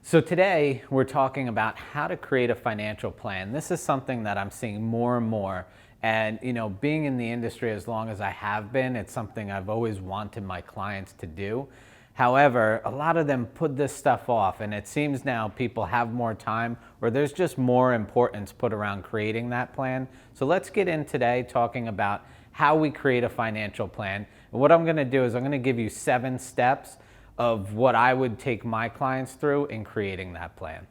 So today we're talking about how to create a financial plan. This is something that I'm seeing more and more. And being in the industry as long as I have been, it's something I've always wanted my clients to do. However, a lot of them put this stuff off, and it seems now people have more time, or there's just more importance put around creating that plan. So let's get in today talking about how we create a financial plan. And what I'm going to do is I'm going to give you 7 steps of what I would take my clients through in creating that plan.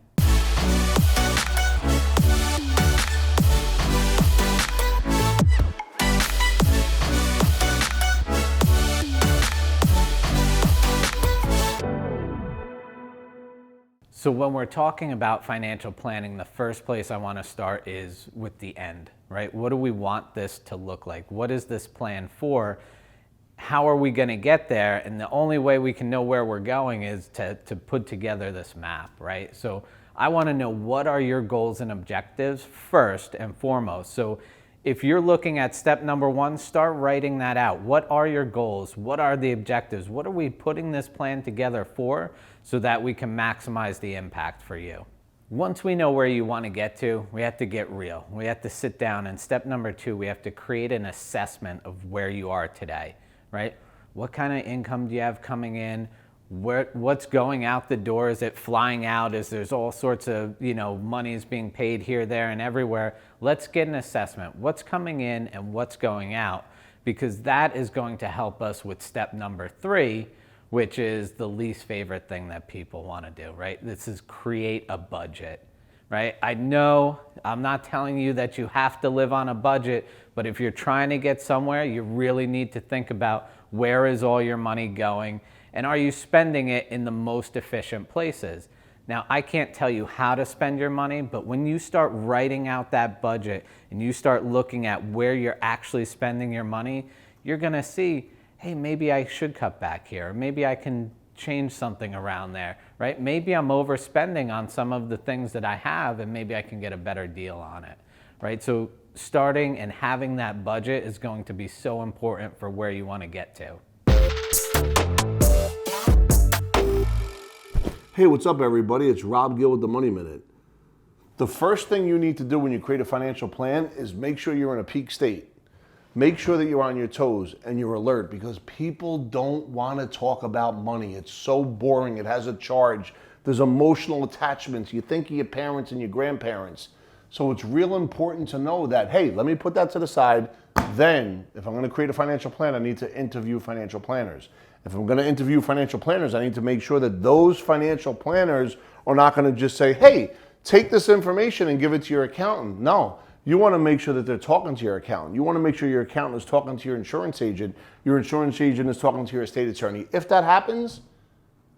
So when we're talking about financial planning, the first place I want to start is with the end, right? What do we want this to look like? What is this plan for? How are we going to get there? And the only way we can know where we're going is to put together this map, right? So I want to know, what are your goals and objectives first and foremost. So if you're looking at step number 1, start writing that out. What are your goals? What are the objectives? What are we putting this plan together for so that we can maximize the impact for you? Once we know where you want to get to, we have to get real. We have to sit down, and step number 2, we have to create an assessment of where you are today. Right? What kind of income do you have coming in? What's going out the door? Is it flying out? There's all sorts of, money is being paid here, there, and everywhere. Let's get an assessment. What's coming in and what's going out? Because that is going to help us with step number 3, which is the least favorite thing that people want to do, right? This is create a budget. Right? I know I'm not telling you that you have to live on a budget, but if you're trying to get somewhere, you really need to think about, where is all your money going, and are you spending it in the most efficient places? Now, I can't tell you how to spend your money, but when you start writing out that budget and you start looking at where you're actually spending your money, you're going to see, hey, maybe I should cut back here, or maybe I can change something around there, right? Maybe I'm overspending on some of the things that I have, and maybe I can get a better deal on it, right? So starting and having that budget is going to be so important for where you want to get to. Hey, what's up, everybody? It's Rob Gill with the Money Minute. The first thing you need to do when you create a financial plan is make sure you're in a peak state. Make sure that you're on your toes and you're alert, because people don't want to talk about money. It's so boring. It has a charge. There's emotional attachments. You think of your parents and your grandparents. So it's real important to know that, hey, let me put that to the side. Then, if I'm going to create a financial plan, I need to interview financial planners. If I'm going to interview financial planners, I need to make sure that those financial planners are not going to just say, hey, take this information and give it to your accountant. No. You want to make sure that they're talking to your accountant. You want to make sure your accountant is talking to your insurance agent is talking to your estate attorney. If that happens,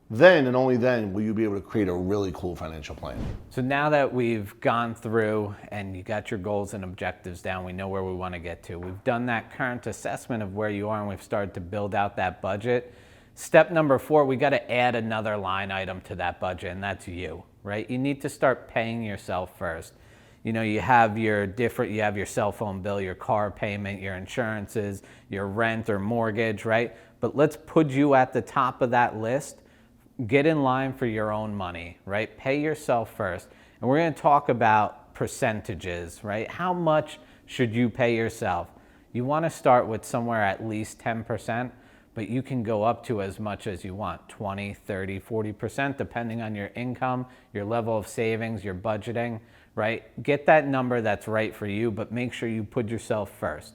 then and only then will you be able to create a really cool financial plan. So now that we've gone through and you got your goals and objectives down, we know where we want to get to. We've done that current assessment of where you are, and we've started to build out that budget. Step number 4, we got to add another line item to that budget, and that's you, right? You need to start paying yourself first. You have your cell phone bill, your car payment, your insurances, your rent or mortgage, right? But let's put you at the top of that list. Get in line for your own money, right? Pay yourself first. And we're going to talk about percentages, right? How much should you pay yourself? You want to start with somewhere at least 10%, but you can go up to as much as you want, 20, 30, 40%, depending on your income, your level of savings, your budgeting, right? Get that number that's right for you, but make sure you put yourself first.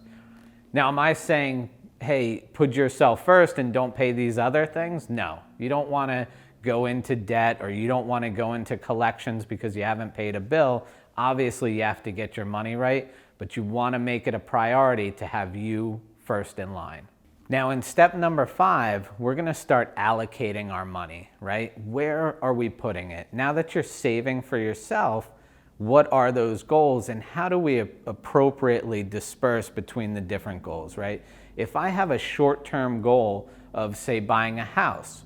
Now, am I saying, hey, put yourself first and don't pay these other things? No, you don't want to go into debt, or you don't want to go into collections because you haven't paid a bill. Obviously, you have to get your money right, but you want to make it a priority to have you first in line. Now, in step number 5, we're going to start allocating our money, right? Where are we putting it? Now that you're saving for yourself, what are those goals, and how do we appropriately disperse between the different goals, right? If I have a short-term goal of, say, buying a house,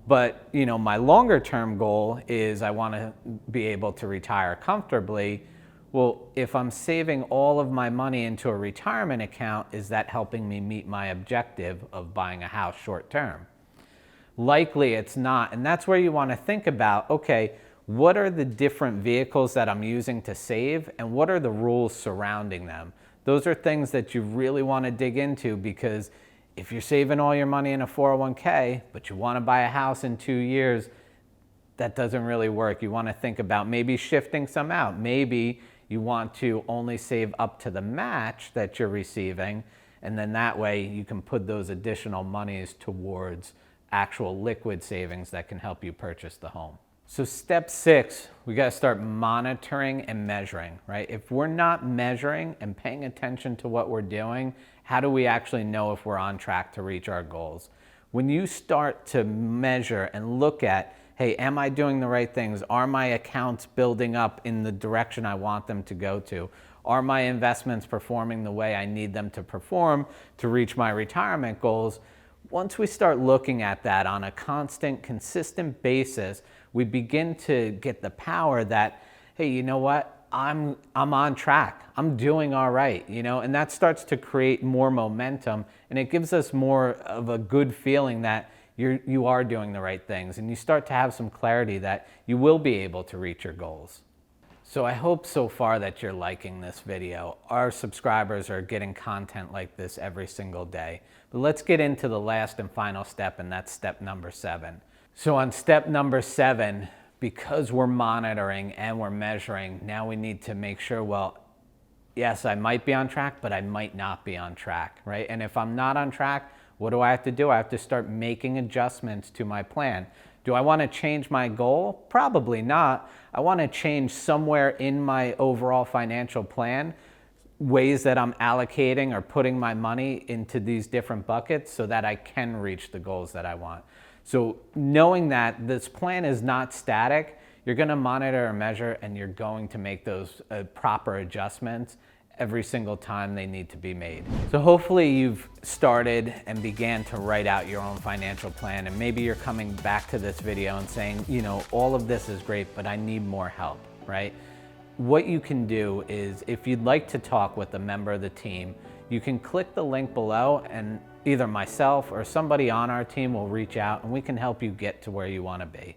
but my longer-term goal is I want to be able to retire comfortably, well, if I'm saving all of my money into a retirement account, is that helping me meet my objective of buying a house short-term? Likely it's not. And that's where you want to think about, okay, what are the different vehicles that I'm using to save and what are the rules surrounding them? Those are things that you really want to dig into, because if you're saving all your money in a 401k, but you want to buy a house in 2 years, that doesn't really work. You want to think about maybe shifting some out. Maybe you want to only save up to the match that you're receiving, and then that way you can put those additional monies towards actual liquid savings that can help you purchase the home. So step 6, we got to start monitoring and measuring, right? If we're not measuring and paying attention to what we're doing, how do we actually know if we're on track to reach our goals? When you start to measure and look at, hey, am I doing the right things? Are my accounts building up in the direction I want them to go to? Are my investments performing the way I need them to perform to reach my retirement goals? Once we start looking at that on a constant, consistent basis, we begin to get the power that, hey, you know what? I'm on track. I'm doing all right, you know, and that starts to create more momentum, and it gives us more of a good feeling that you are doing the right things, and you start to have some clarity that you will be able to reach your goals. So I hope so far that you're liking this video. Our subscribers are getting content like this every single day. But let's get into the last and final step, and that's step number 7. So on step number 7, because we're monitoring and we're measuring, now we need to make sure, well, yes, I might be on track, but I might not be on track, right? And if I'm not on track, what do I have to do? I have to start making adjustments to my plan. Do I want to change my goal? Probably not. I want to change somewhere in my overall financial plan, ways that I'm allocating or putting my money into these different buckets so that I can reach the goals that I want. So knowing that this plan is not static, you're going to monitor and measure, and you're going to make those proper adjustments every single time they need to be made. So hopefully you've started and began to write out your own financial plan, and maybe you're coming back to this video and saying, you know, all of this is great, but I need more help, right? What you can do is, if you'd like to talk with a member of the team, you can click the link below, and either myself or somebody on our team will reach out and we can help you get to where you want to be.